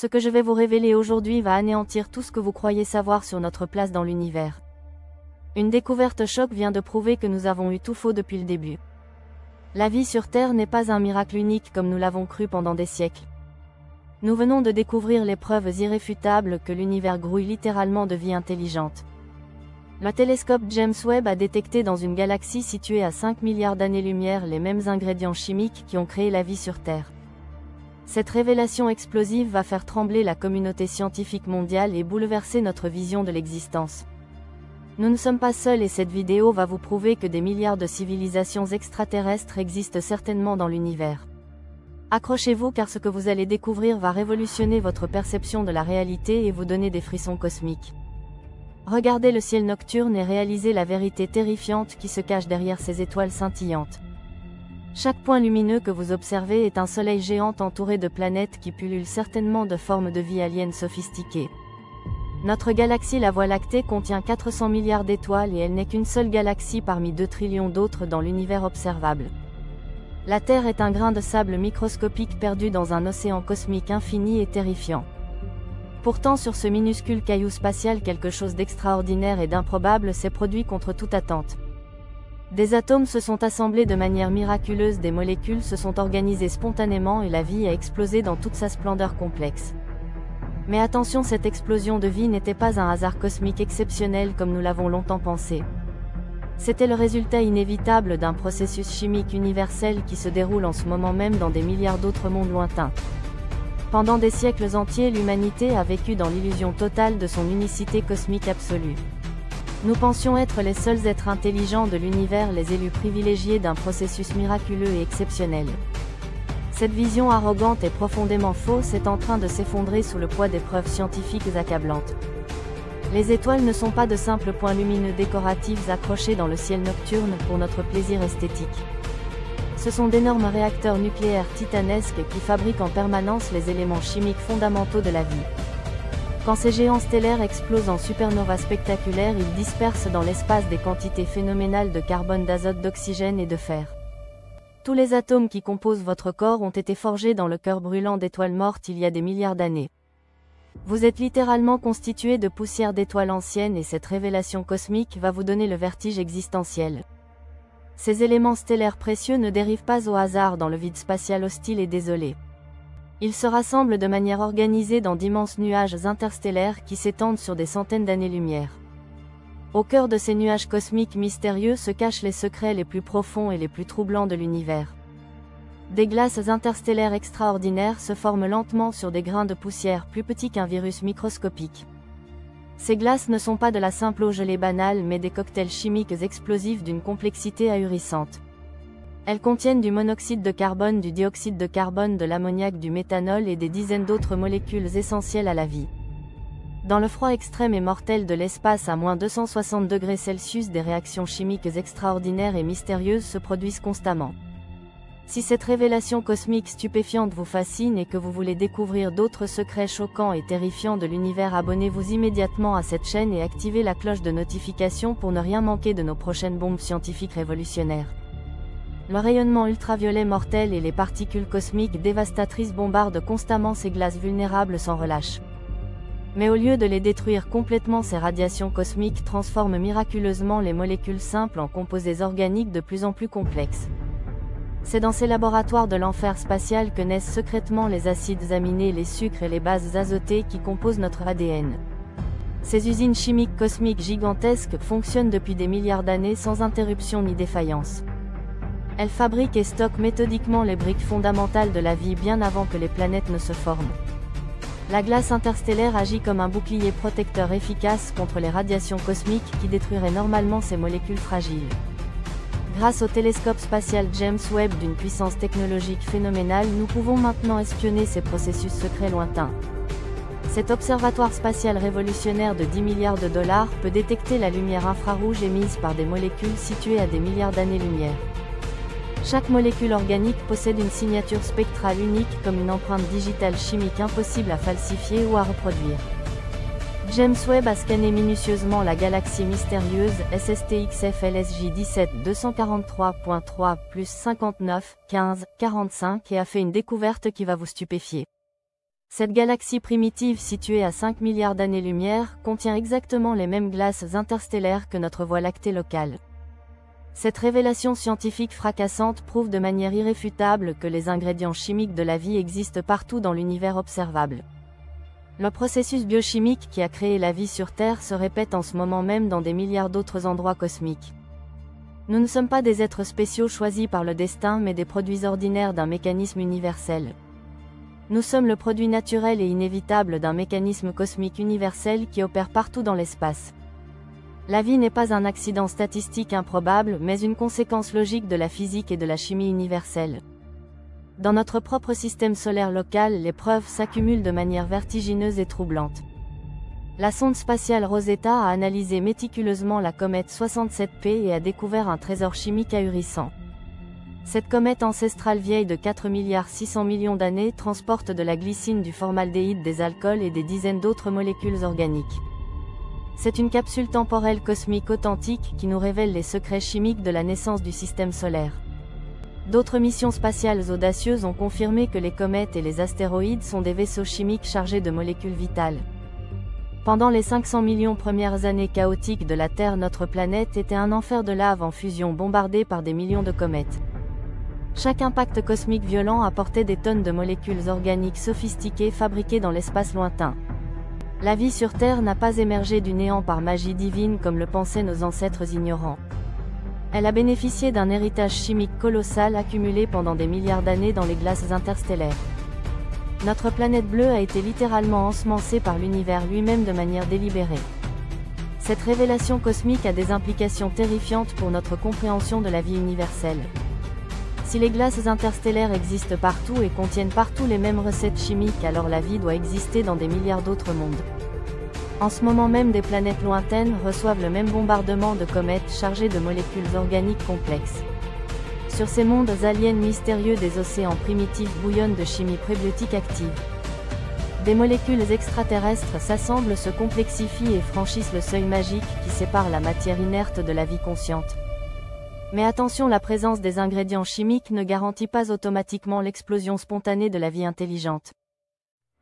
Ce que je vais vous révéler aujourd'hui va anéantir tout ce que vous croyez savoir sur notre place dans l'univers. Une découverte choc vient de prouver que nous avons eu tout faux depuis le début. La vie sur Terre n'est pas un miracle unique comme nous l'avons cru pendant des siècles. Nous venons de découvrir les preuves irréfutables que l'univers grouille littéralement de vie intelligente. Le télescope James Webb a détecté dans une galaxie située à 5 milliards d'années-lumière les mêmes ingrédients chimiques qui ont créé la vie sur Terre. Cette révélation explosive va faire trembler la communauté scientifique mondiale et bouleverser notre vision de l'existence. Nous ne sommes pas seuls et cette vidéo va vous prouver que des milliards de civilisations extraterrestres existent certainement dans l'univers. Accrochez-vous car ce que vous allez découvrir va révolutionner votre perception de la réalité et vous donner des frissons cosmiques. Regardez le ciel nocturne et réalisez la vérité terrifiante qui se cache derrière ces étoiles scintillantes. Chaque point lumineux que vous observez est un soleil géant entouré de planètes qui pullulent certainement de formes de vie aliens sophistiquées. Notre galaxie la Voie lactée contient 400 milliards d'étoiles et elle n'est qu'une seule galaxie parmi 2 trillions d'autres dans l'univers observable. La Terre est un grain de sable microscopique perdu dans un océan cosmique infini et terrifiant. Pourtant sur ce minuscule caillou spatial quelque chose d'extraordinaire et d'improbable s'est produit contre toute attente. Des atomes se sont assemblés de manière miraculeuse, des molécules se sont organisées spontanément et la vie a explosé dans toute sa splendeur complexe. Mais attention, cette explosion de vie n'était pas un hasard cosmique exceptionnel comme nous l'avons longtemps pensé. C'était le résultat inévitable d'un processus chimique universel qui se déroule en ce moment même dans des milliards d'autres mondes lointains. Pendant des siècles entiers, l'humanité a vécu dans l'illusion totale de son unicité cosmique absolue. Nous pensions être les seuls êtres intelligents de l'univers, les élus privilégiés d'un processus miraculeux et exceptionnel. Cette vision arrogante et profondément fausse est en train de s'effondrer sous le poids des preuves scientifiques accablantes. Les étoiles ne sont pas de simples points lumineux décoratifs accrochés dans le ciel nocturne pour notre plaisir esthétique. Ce sont d'énormes réacteurs nucléaires titanesques qui fabriquent en permanence les éléments chimiques fondamentaux de la vie. Quand ces géants stellaires explosent en supernovas spectaculaires, ils dispersent dans l'espace des quantités phénoménales de carbone, d'azote, d'oxygène et de fer. Tous les atomes qui composent votre corps ont été forgés dans le cœur brûlant d'étoiles mortes il y a des milliards d'années. Vous êtes littéralement constitué de poussière d'étoiles anciennes et cette révélation cosmique va vous donner le vertige existentiel. Ces éléments stellaires précieux ne dérivent pas au hasard dans le vide spatial hostile et désolé. Ils se rassemblent de manière organisée dans d'immenses nuages interstellaires qui s'étendent sur des centaines d'années-lumière. Au cœur de ces nuages cosmiques mystérieux se cachent les secrets les plus profonds et les plus troublants de l'univers. Des glaces interstellaires extraordinaires se forment lentement sur des grains de poussière plus petits qu'un virus microscopique. Ces glaces ne sont pas de la simple eau gelée banale mais des cocktails chimiques explosifs d'une complexité ahurissante. Elles contiennent du monoxyde de carbone, du dioxyde de carbone, de l'ammoniac, du méthanol et des dizaines d'autres molécules essentielles à la vie. Dans le froid extrême et mortel de l'espace à moins 260 degrés Celsius, des réactions chimiques extraordinaires et mystérieuses se produisent constamment. Si cette révélation cosmique stupéfiante vous fascine et que vous voulez découvrir d'autres secrets choquants et terrifiants de l'univers, abonnez-vous immédiatement à cette chaîne et activez la cloche de notification pour ne rien manquer de nos prochaines bombes scientifiques révolutionnaires. Le rayonnement ultraviolet mortel et les particules cosmiques dévastatrices bombardent constamment ces glaces vulnérables sans relâche. Mais au lieu de les détruire complètement, ces radiations cosmiques transforment miraculeusement les molécules simples en composés organiques de plus en plus complexes. C'est dans ces laboratoires de l'enfer spatial que naissent secrètement les acides aminés, les sucres et les bases azotées qui composent notre ADN. Ces usines chimiques cosmiques gigantesques fonctionnent depuis des milliards d'années sans interruption ni défaillance. Elles fabriquent et stockent méthodiquement les briques fondamentales de la vie bien avant que les planètes ne se forment. La glace interstellaire agit comme un bouclier protecteur efficace contre les radiations cosmiques qui détruiraient normalement ces molécules fragiles. Grâce au télescope spatial James Webb d'une puissance technologique phénoménale, nous pouvons maintenant espionner ces processus secrets lointains. Cet observatoire spatial révolutionnaire de 10 milliards de dollars peut détecter la lumière infrarouge émise par des molécules situées à des milliards d'années-lumière. Chaque molécule organique possède une signature spectrale unique comme une empreinte digitale chimique impossible à falsifier ou à reproduire. James Webb a scanné minutieusement la galaxie mystérieuse SSTXF-LSJ 17243.3 + 59 15 45 et a fait une découverte qui va vous stupéfier. Cette galaxie primitive située à 5 milliards d'années-lumière contient exactement les mêmes glaces interstellaires que notre Voie lactée locale. Cette révélation scientifique fracassante prouve de manière irréfutable que les ingrédients chimiques de la vie existent partout dans l'univers observable. Le processus biochimique qui a créé la vie sur Terre se répète en ce moment même dans des milliards d'autres endroits cosmiques. Nous ne sommes pas des êtres spéciaux choisis par le destin mais des produits ordinaires d'un mécanisme universel. Nous sommes le produit naturel et inévitable d'un mécanisme cosmique universel qui opère partout dans l'espace. La vie n'est pas un accident statistique improbable, mais une conséquence logique de la physique et de la chimie universelle. Dans notre propre système solaire local, les preuves s'accumulent de manière vertigineuse et troublante. La sonde spatiale Rosetta a analysé méticuleusement la comète 67P et a découvert un trésor chimique ahurissant. Cette comète ancestrale vieille de 4,6 milliards d'années transporte de la glycine, du formaldéhyde, des alcools et des dizaines d'autres molécules organiques. C'est une capsule temporelle cosmique authentique qui nous révèle les secrets chimiques de la naissance du système solaire. D'autres missions spatiales audacieuses ont confirmé que les comètes et les astéroïdes sont des vaisseaux chimiques chargés de molécules vitales. Pendant les 500 millions premières années chaotiques de la Terre, notre planète était un enfer de lave en fusion bombardé par des millions de comètes. Chaque impact cosmique violent apportait des tonnes de molécules organiques sophistiquées fabriquées dans l'espace lointain. La vie sur Terre n'a pas émergé du néant par magie divine comme le pensaient nos ancêtres ignorants. Elle a bénéficié d'un héritage chimique colossal accumulé pendant des milliards d'années dans les glaces interstellaires. Notre planète bleue a été littéralement ensemencée par l'univers lui-même de manière délibérée. Cette révélation cosmique a des implications terrifiantes pour notre compréhension de la vie universelle. Si les glaces interstellaires existent partout et contiennent partout les mêmes recettes chimiques, alors la vie doit exister dans des milliards d'autres mondes. En ce moment même, des planètes lointaines reçoivent le même bombardement de comètes chargées de molécules organiques complexes. Sur ces mondes aliens mystérieux, des océans primitifs bouillonnent de chimie prébiotique active. Des molécules extraterrestres s'assemblent, se complexifient et franchissent le seuil magique qui sépare la matière inerte de la vie consciente. Mais attention, la présence des ingrédients chimiques ne garantit pas automatiquement l'explosion spontanée de la vie intelligente.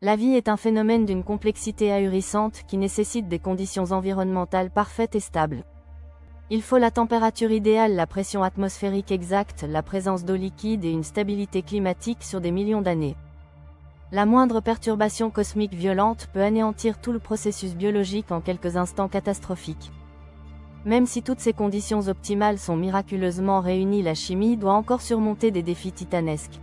La vie est un phénomène d'une complexité ahurissante qui nécessite des conditions environnementales parfaites et stables. Il faut la température idéale, la pression atmosphérique exacte, la présence d'eau liquide et une stabilité climatique sur des millions d'années. La moindre perturbation cosmique violente peut anéantir tout le processus biologique en quelques instants catastrophiques. Même si toutes ces conditions optimales sont miraculeusement réunies, la chimie doit encore surmonter des défis titanesques.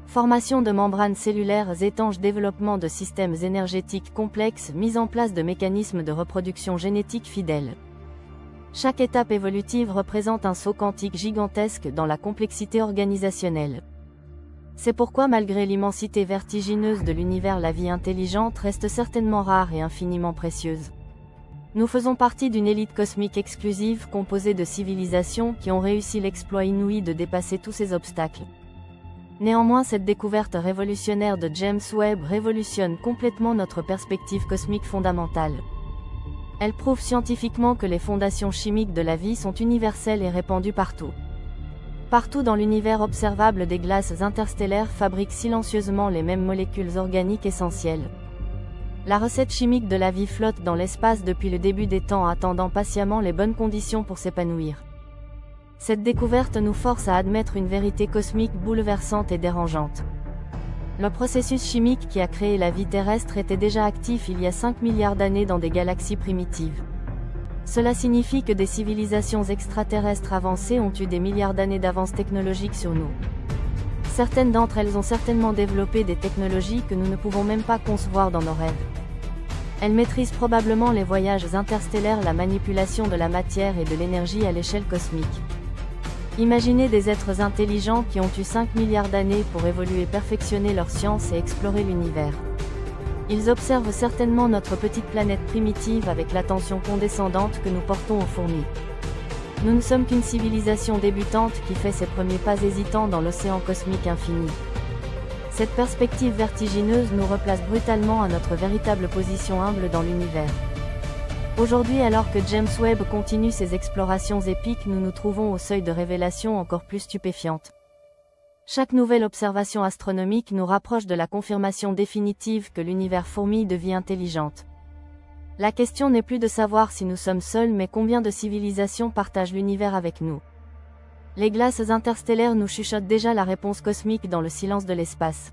Formation de membranes cellulaires étanches, développement de systèmes énergétiques complexes, mise en place de mécanismes de reproduction génétique fidèles. Chaque étape évolutive représente un saut quantique gigantesque dans la complexité organisationnelle. C'est pourquoi, malgré l'immensité vertigineuse de l'univers, la vie intelligente reste certainement rare et infiniment précieuse. Nous faisons partie d'une élite cosmique exclusive composée de civilisations qui ont réussi l'exploit inouï de dépasser tous ces obstacles. Néanmoins, cette découverte révolutionnaire de James Webb révolutionne complètement notre perspective cosmique fondamentale. Elle prouve scientifiquement que les fondations chimiques de la vie sont universelles et répandues partout. Partout dans l'univers observable, des glaces interstellaires fabriquent silencieusement les mêmes molécules organiques essentielles. La recette chimique de la vie flotte dans l'espace depuis le début des temps, attendant patiemment les bonnes conditions pour s'épanouir. Cette découverte nous force à admettre une vérité cosmique bouleversante et dérangeante. Le processus chimique qui a créé la vie terrestre était déjà actif il y a 5 milliards d'années dans des galaxies primitives. Cela signifie que des civilisations extraterrestres avancées ont eu des milliards d'années d'avance technologique sur nous. Certaines d'entre elles ont certainement développé des technologies que nous ne pouvons même pas concevoir dans nos rêves. Elles maîtrisent probablement les voyages interstellaires, la manipulation de la matière et de l'énergie à l'échelle cosmique. Imaginez des êtres intelligents qui ont eu 5 milliards d'années pour évoluer, perfectionner leur science et explorer l'univers. Ils observent certainement notre petite planète primitive avec l'attention condescendante que nous portons aux fourmis. Nous ne sommes qu'une civilisation débutante qui fait ses premiers pas hésitants dans l'océan cosmique infini. Cette perspective vertigineuse nous replace brutalement à notre véritable position humble dans l'univers. Aujourd'hui, alors que James Webb continue ses explorations épiques, nous nous trouvons au seuil de révélations encore plus stupéfiantes. Chaque nouvelle observation astronomique nous rapproche de la confirmation définitive que l'univers fourmille de vie intelligente. La question n'est plus de savoir si nous sommes seuls mais combien de civilisations partagent l'univers avec nous. Les glaces interstellaires nous chuchotent déjà la réponse cosmique dans le silence de l'espace.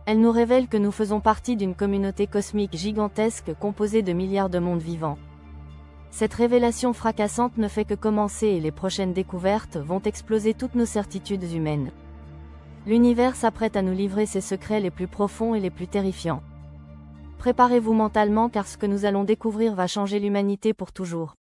Elles nous révèlent que nous faisons partie d'une communauté cosmique gigantesque composée de milliards de mondes vivants. Cette révélation fracassante ne fait que commencer et les prochaines découvertes vont exploser toutes nos certitudes humaines. L'univers s'apprête à nous livrer ses secrets les plus profonds et les plus terrifiants. Préparez-vous mentalement car ce que nous allons découvrir va changer l'humanité pour toujours.